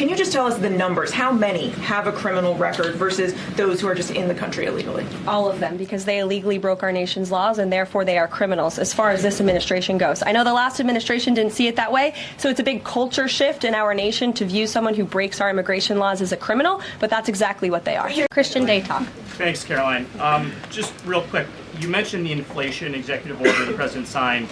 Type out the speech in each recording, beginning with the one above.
Can you just tell us the numbers? How many have a criminal record versus those who are just in the country illegally? All of them, because they illegally broke our nation's laws, and therefore they are criminals as far as this administration goes. I know the last administration didn't see it that way, so it's a big culture shift in our nation to view someone who breaks our immigration laws as a criminal, but that's exactly what they are. Christian Day Talk. Thanks, Caroline. Just real quick, you mentioned the inflation executive order the president signed,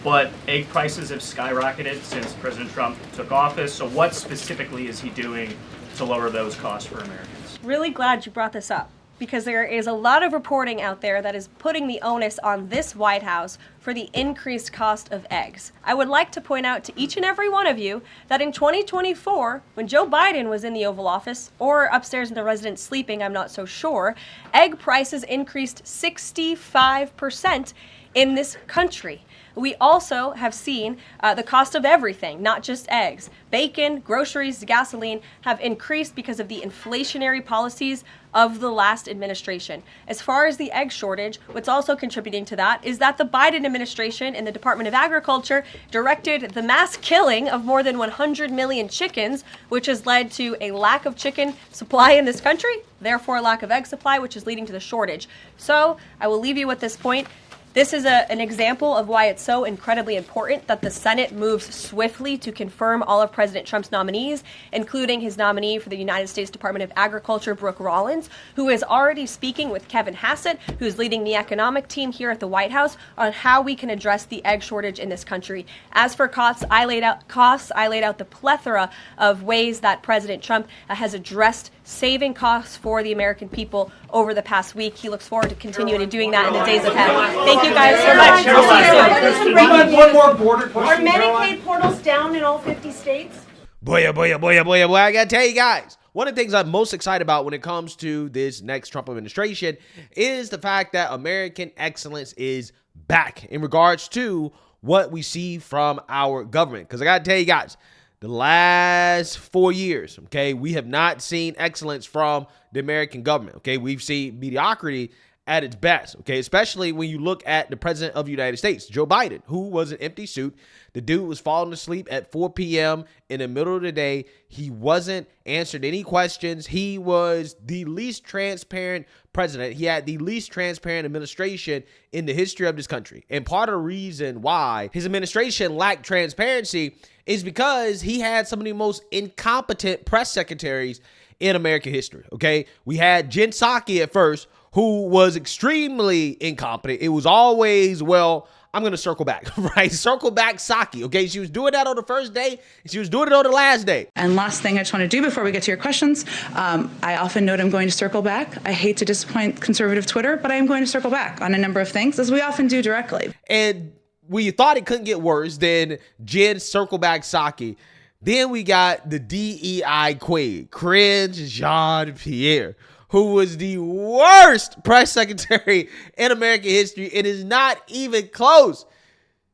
but egg prices have skyrocketed since President Trump took office. So what specifically is he doing to lower those costs for Americans? Really glad you brought this up, because there is a lot of reporting out there that is putting the onus on this White House for the increased cost of eggs. I would like to point out to each and every one of you that in 2024, when Joe Biden was in the Oval Office, or upstairs in the residence sleeping, I'm not so sure, egg prices increased 65% in this country. We also have seen the cost of everything, not just eggs. Bacon, groceries, gasoline have increased because of the inflationary policies of the last administration. As far as the egg shortage, what's also contributing to that is that the Biden administration and the Department of Agriculture directed the mass killing of more than 100 million chickens, which has led to a lack of chicken supply in this country, therefore a lack of egg supply, which is leading to the shortage. So I will leave you with this point. This is an example of why it's so incredibly important that the Senate moves swiftly to confirm all of President Trump's nominees, including his nominee for the United States Department of Agriculture, Brooke Rollins, who is already speaking with Kevin Hassett, who's leading the economic team here at the White House, on how we can address the egg shortage in this country. As for costs, I laid out the plethora of ways that President Trump has addressed saving costs for the American people over the past week. He looks forward to continuing to doing that in the days ahead. Thank you guys so much. One more border question. Are Medicaid portals down in all 50 states? Boy, I gotta tell you guys, one of the things I'm most excited about when it comes to this next Trump administration is the fact that American excellence is back in regards to what we see from our government. Because I gotta tell you guys, the last 4 years, okay, we have not seen excellence from the American government, okay? We've seen mediocrity at its best, okay? Especially when you look at the president of the United States, Joe Biden, who was an empty suit. The dude was falling asleep at 4 p.m. in the middle of the day. He wasn't answering any questions. He was the least transparent president. He had the least transparent administration in the history of this country. And part of the reason why his administration lacked transparency is because he had some of the most incompetent press secretaries in American history, okay? We had Jen Psaki at first, who was extremely incompetent. It was always, well, I'm going to circle back, right? Circle back Psaki, okay? She was doing that on the first day, and she was doing it on the last day. And last thing I just want to do before we get to your questions, I often note I'm going to circle back. I hate to disappoint conservative Twitter, but I am going to circle back on a number of things, as we often do directly. And when you thought it couldn't get worse than Jen circle back Psaki, then we got the DEI queen, Cringe Jean-Pierre, who was the worst press secretary in American history and is not even close.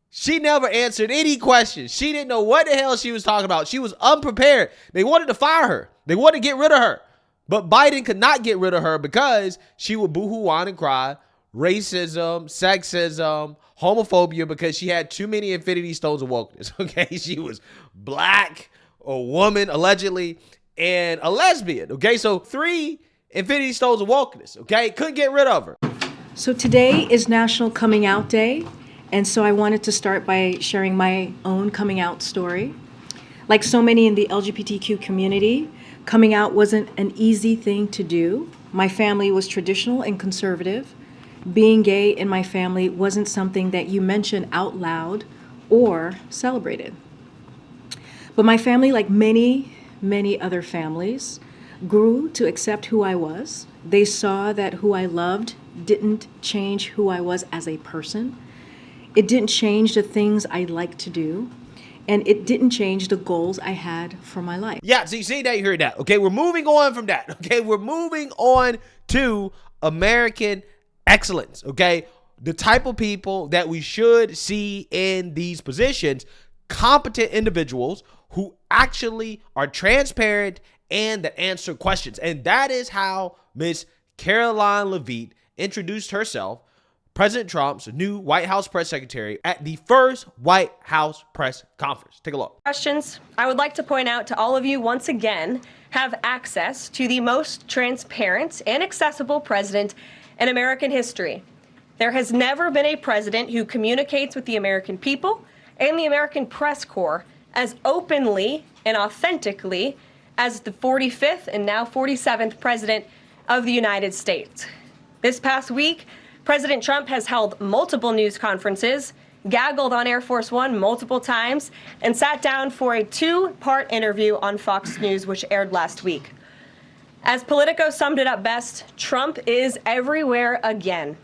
She never answered any questions. She didn't know what the hell she was talking about. She was unprepared. They wanted to fire her. They wanted to get rid of her. But Biden could not get rid of her because she would boo-hoo, whine, and cry. Racism, sexism, homophobia, because she had too many infinity stones of wokeness. Okay, she was black, a woman, allegedly, and a lesbian. Okay, so 3 infinity stones of wokeness. Okay, couldn't get rid of her. So today is National Coming Out Day, and so I wanted to start by sharing my own coming out story. Like so many in the LGBTQ community, coming out wasn't an easy thing to do. My family was traditional and conservative. Being gay in my family wasn't something that you mentioned out loud or celebrated. But my family, like many other families, grew to accept who I was. They saw that who I loved didn't change who I was as a person. It didn't change the things I liked to do. And it didn't change the goals I had for my life. Yeah, so you see that, you heard that. Okay, we're moving on from that. Okay, we're moving on to American excellence. Okay, the type of people that we should see in these positions, competent individuals who actually are transparent and that answer questions. And that is how Miss Karoline Leavitt introduced herself President Trump's new White House press secretary at the first White House press conference. Take a look. Questions. I would like to point out to all of you once again have access to the most transparent and accessible president in American history. There has never been a president who communicates with the American people and the American press corps as openly and authentically as the 45th and now 47th president of the United States. This past week, President Trump has held multiple news conferences, gaggled on Air Force One multiple times, and sat down for a 2-part interview on Fox News, which aired last week. As Politico summed it up best, Trump is everywhere again.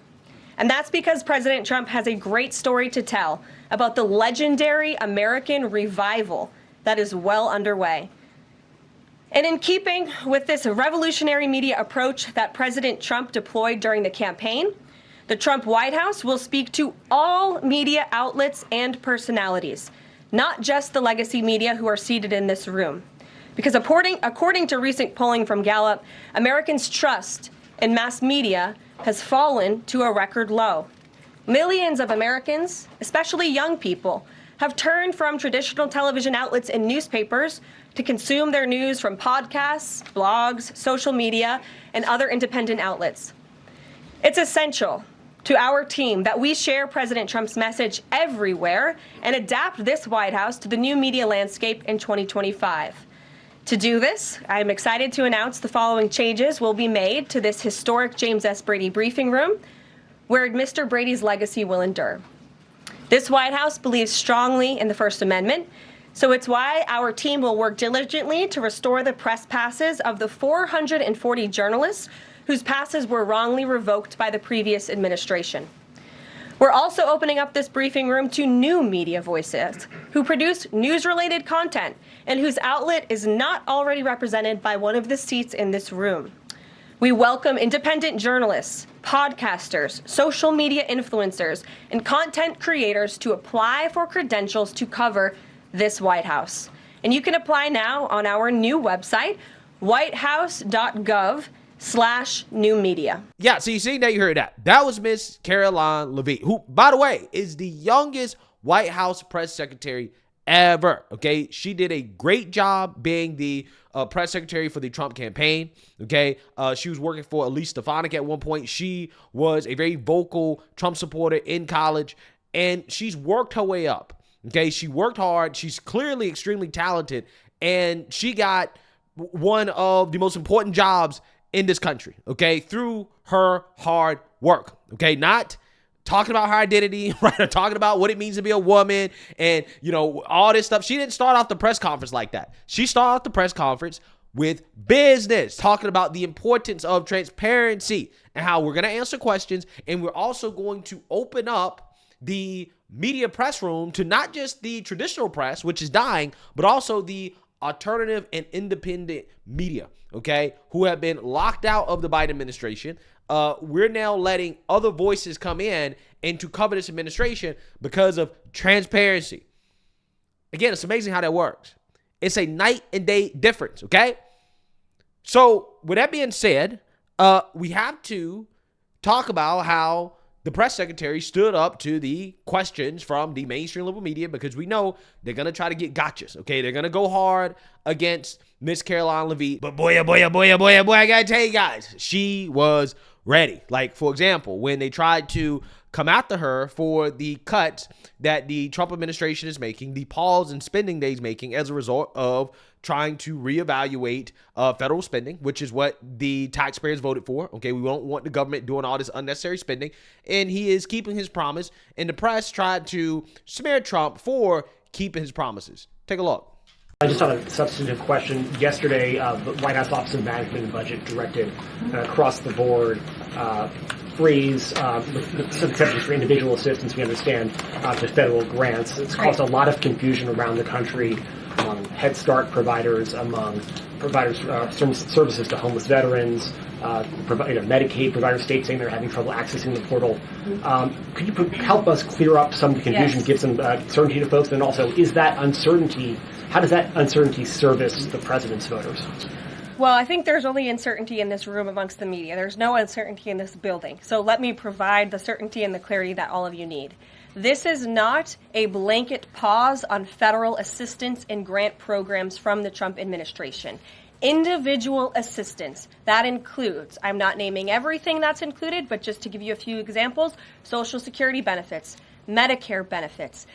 And that's because President Trump has a great story to tell about the legendary American revival that is well underway. And in keeping with this revolutionary media approach that President Trump deployed during the campaign, the Trump White House will speak to all media outlets and personalities, not just the legacy media who are seated in this room. Because according to recent polling from Gallup, Americans' trust in mass media has fallen to a record low. Millions of Americans, especially young people, have turned from traditional television outlets and newspapers to consume their news from podcasts, blogs, social media, and other independent outlets. It's essential to our team that we share President Trump's message everywhere and adapt this White House to the new media landscape in 2025. To do this, I am excited to announce the following changes will be made to this historic James S. Brady briefing room, where Mr. Brady's legacy will endure. This White House believes strongly in the First Amendment, so it's why our team will work diligently to restore the press passes of the 440 journalists whose passes were wrongly revoked by the previous administration. We're also opening up this briefing room to new media voices who produce news-related content and whose outlet is not already represented by one of the seats in this room. We welcome independent journalists, podcasters, social media influencers, and content creators to apply for credentials to cover this White House. And you can apply now on our new website, whitehouse.gov/new media. Yeah, so you see that, you heard that. That was Miss Karoline Leavitt, who, by the way, is the youngest White House press secretary ever. Okay, she did a great job being the press secretary for the Trump campaign. Okay, she was working for Elise Stefanik at one point. She was a very vocal Trump supporter in college, and she's worked her way up. Okay, she worked hard. She's clearly extremely talented, and she got one of the most important jobs in this country, okay, through her hard work, okay, not talking about her identity, right, or talking about what it means to be a woman and, you know, all this stuff. She didn't start off the press conference like that. She started off the press conference with business, talking about the importance of transparency and how we're going to answer questions, and we're also going to open up the media press room to not just the traditional press, which is dying, but also the alternative and independent media, okay, who have been locked out of the Biden administration. We're now letting other voices come in and to cover this administration because of transparency. Again, it's amazing how that works. It's a night and day difference, okay? So with that being said, we have to talk about how the press secretary stood up to the questions from the mainstream liberal media, because we know they're going to try to get gotchas, okay? They're going to go hard against Miss Karoline Leavitt. But boy, I got to tell you guys, she was ready. Like, for example, when they tried to come after her for the cuts that the Trump administration is making, the pause in spending that he's making as a result of trying to reevaluate federal spending, which is what the taxpayers voted for. Okay, we don't want the government doing all this unnecessary spending. And he is keeping his promise. And the press tried to smear Trump for keeping his promises. Take a look. I just had a substantive question. Yesterday, the White House Office of Management and Budget directed across the board freeze, with some exceptions for individual assistance, we understand, to federal grants. It's caused a lot of confusion around the country among Head Start providers, among providers services to homeless veterans, Medicaid providers, states saying they're having trouble accessing the portal. Could you help us clear up some of the confusion, give some certainty to folks? And also, is that uncertainty, how does that uncertainty service the president's voters? Well, I think there's only uncertainty in this room amongst the media. There's no uncertainty in this building. So let me provide the certainty and the clarity that all of you need. This is not a blanket pause on federal assistance and grant programs from the Trump administration. Individual assistance, that includes, I'm not naming everything that's included, but just to give you a few examples, Social Security benefits, Medicare benefits,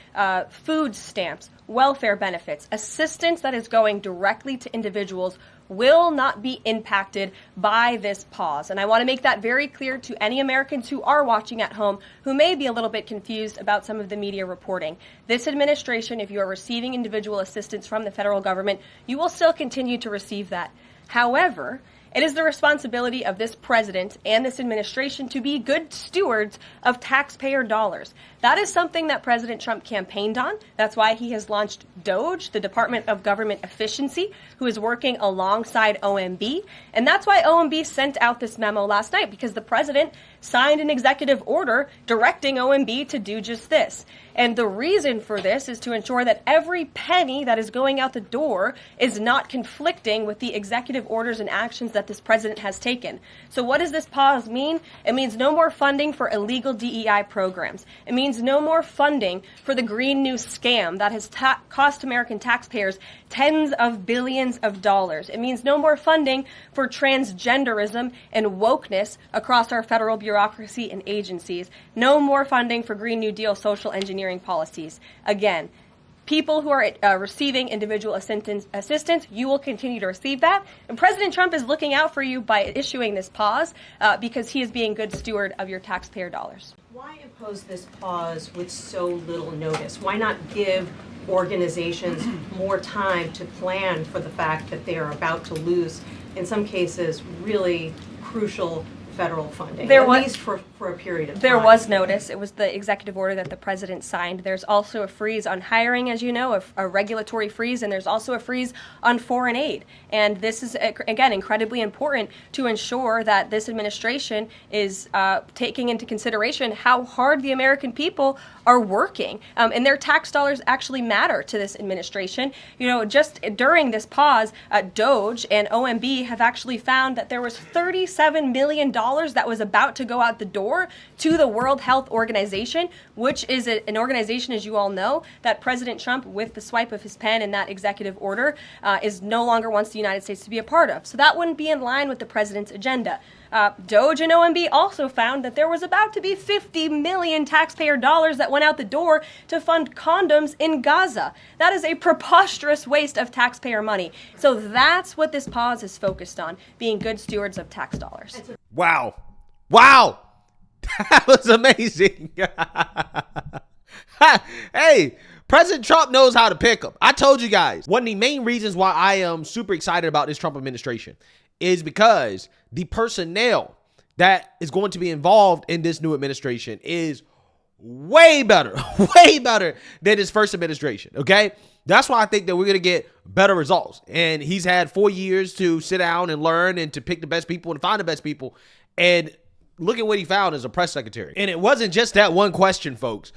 food stamps, welfare benefits, assistance that is going directly to individuals will not be impacted by this pause. And I want to make that very clear to any Americans who are watching at home who may be a little bit confused about some of the media reporting. This administration, if you are receiving individual assistance from the federal government, you will still continue to receive that. However, it is the responsibility of this president and this administration to be good stewards of taxpayer dollars. That is something that President Trump campaigned on. That's why he has launched DOGE, the Department of Government Efficiency, who is working alongside OMB. And that's why OMB sent out this memo last night, because the president signed an executive order directing OMB to do just this. And the reason for this is to ensure that every penny that is going out the door is not conflicting with the executive orders and actions that this president has taken. So what does this pause mean? It means no more funding for illegal DEI programs. It means no more funding for the Green New scam that has cost American taxpayers tens of billions of dollars. It means no more funding for transgenderism and wokeness across our federal bureaucracy and agencies. No more funding for Green New Deal social engineering policies. Again, people who are receiving individual assistance, you will continue to receive that. And President Trump is looking out for you by issuing this pause because he is being good steward of your taxpayer dollars. Why impose this pause with so little notice? Why not give organizations more time to plan for the fact that they are about to lose, in some cases, really crucial federal funding, at least for a period of time? There was notice. It was the executive order that the president signed. There's also a freeze on hiring, as you know, a regulatory freeze, and there's also a freeze on foreign aid. And this is, again, incredibly important to ensure that this administration is taking into consideration how hard the American people are working. And their tax dollars actually matter to this administration. You know, just during this pause, DOGE and OMB have actually found that there was $37 million that was about to go out the door to the World Health Organization, which is an organization, as you all know, that President Trump, with the swipe of his pen in that executive order, is no longer wants the United States to be a part of. So that wouldn't be in line with the president's agenda. DOGE and OMB also found that there was about to be 50 million taxpayer dollars that went out the door to fund condoms in Gaza. That is a preposterous waste of taxpayer money. So that's what this pause is focused on, being good stewards of tax dollars. Wow. Wow. That was amazing. Hey, President Trump knows how to pick them. I told you guys, one of the main reasons why I am super excited about this Trump administration is because the personnel that is going to be involved in this new administration is way better than his first administration, okay? That's why I think that we're going to get better results. And he's had 4 years to sit down and learn and to pick the best people and find the best people. And look at what he found as a press secretary. And it wasn't just that one question, folks.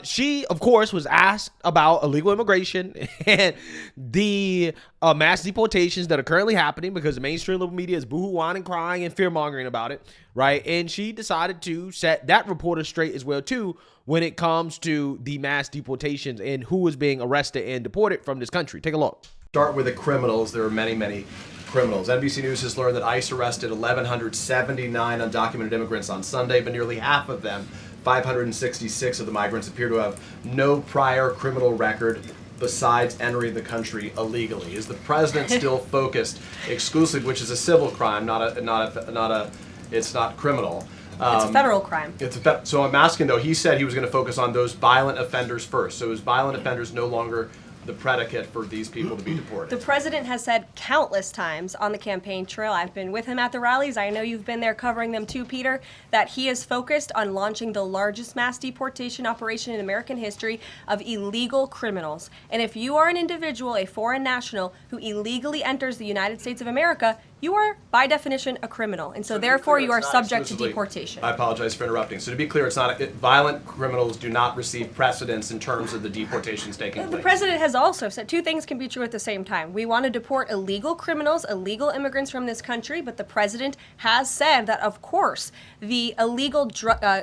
She, of course, was asked about illegal immigration and the mass deportations that are currently happening because the mainstream liberal media is boo-hoo-whining and crying and fear-mongering about it, right? And she decided to set that reporter straight as well, too, when it comes to the mass deportations and who is being arrested and deported from this country. Take a look. Start with the criminals. There are many, many criminals. NBC News has learned that ICE arrested 1,179 undocumented immigrants on Sunday, but nearly half of them, 566 of the migrants, appear to have no prior criminal record besides entering the country illegally. Is the president still focused exclusively, which is a civil crime, it's not criminal? It's a federal crime. So I'm asking, though, he said he was going to focus on those violent offenders first. So is violent offenders no longer the predicate for these people to be deported? The president has said countless times on the campaign trail, I've been with him at the rallies, I know you've been there covering them too, Peter, that he is focused on launching the largest mass deportation operation in American history of illegal criminals. And if you are an individual, a foreign national, who illegally enters the United States of America, you are by definition a criminal, and so to be therefore clear, you are it's not subject to exclusively- deportation. I apologize for interrupting. So to be clear, it's not violent criminals do not receive precedence in terms of the deportations taking The place. president has also said two things can be true at the same time. We want to deport illegal criminals, illegal immigrants from this country, but the president has said that, of course, the illegal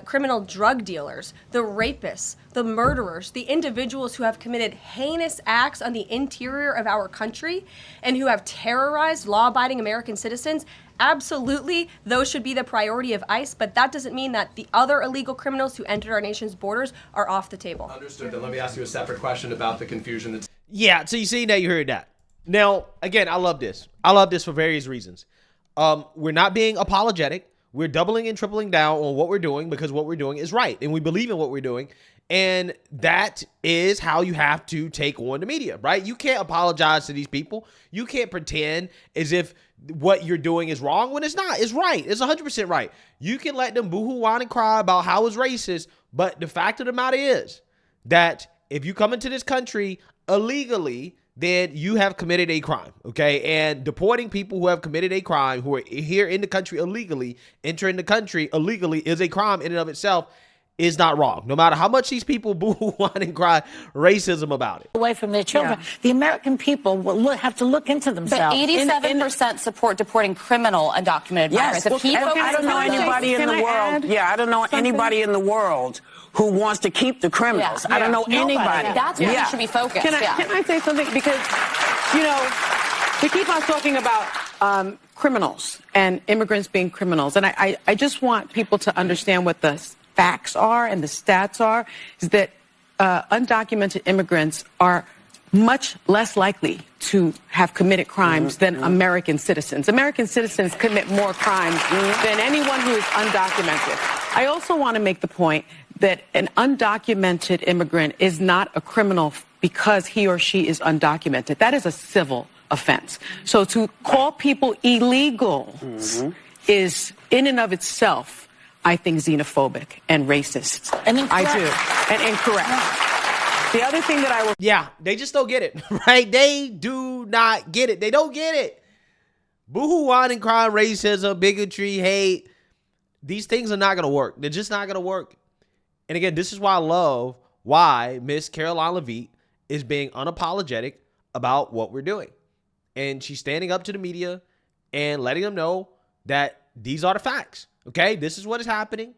criminal drug dealers, the rapists, the murderers, the individuals who have committed heinous acts on the interior of our country and who have terrorized law-abiding American citizens, absolutely, those should be the priority of ICE, but that doesn't mean that the other illegal criminals who entered our nation's borders are off the table. Understood. Then let me ask you a separate question about the confusion that's Yeah, so you see that, you heard that. Now, again, I love this. I love this for various reasons. We're not being apologetic. We're doubling and tripling down on what we're doing because what we're doing is right, and we believe in what we're doing. And that is how you have to take on the media, right? You can't apologize to these people. You can't pretend as if what you're doing is wrong when it's not. It's right. It's 100% right. You can let them boohoo, whine, and cry about how it's racist, but the fact of the matter is that if you come into this country illegally, then you have committed a crime, okay? And deporting people who have committed a crime, who are here in the country illegally, entering the country illegally, is a crime in and of itself. Is not wrong, no matter how much these people boo, whine, and cry racism about it. Away from their children. Yeah. The American people will have to look into themselves. But 87% support deporting criminal undocumented migrants. Yes. I don't know anybody in the world. Yeah, I don't know anybody in the world who wants to keep the criminals. I don't know anybody. That's where we should be focused. Can I say something? Because, you know, we keep on talking about criminals and immigrants being criminals. And I just want people to understand what the facts are and the stats are, is that undocumented immigrants are much less likely to have committed crimes than American citizens. American citizens commit more crimes than anyone who is undocumented. I also want to make the point that an undocumented immigrant is not a criminal because he or she is undocumented. That is a civil offense. So to call people illegals is, in and of itself, I think, xenophobic and racist. And incorrect. I do. And incorrect. The other thing that I will... Yeah, they just don't get it, right? They do not get it. They don't get it. Boo-hoo, whine, and cry, racism, bigotry, hate. These things are not going to work. They're just not going to work. And again, this is why I love why Miss Karoline Leavitt is being unapologetic about what we're doing. And she's standing up to the media and letting them know that these are the facts. Okay, this is what is happening.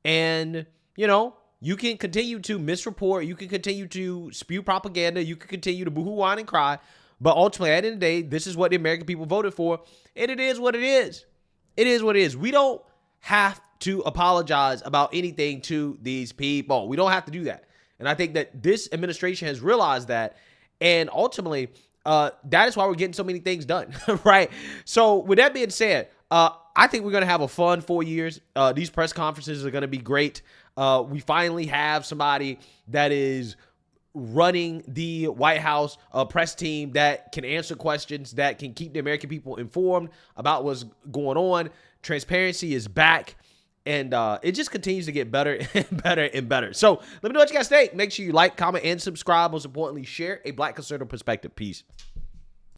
And, you know, you can continue to misreport. You can continue to spew propaganda. You can continue to boohoo, whine, and cry. But ultimately, at the end of the day, this is what the American people voted for. And it is what it is. It is what it is. We don't have to apologize about anything to these people. We don't have to do that. And I think that this administration has realized that. And ultimately, that is why we're getting so many things done, right? So with that being said, I think we're going to have a fun 4 years. These press conferences are going to be great. We finally have somebody that is running the White House press team that can answer questions, that can keep the American people informed about what's going on. Transparency is back. And it just continues to get better and better and better. So let me know what you guys think. Make sure you like, comment, and subscribe. Most importantly, share a Black conservative perspective. Peace.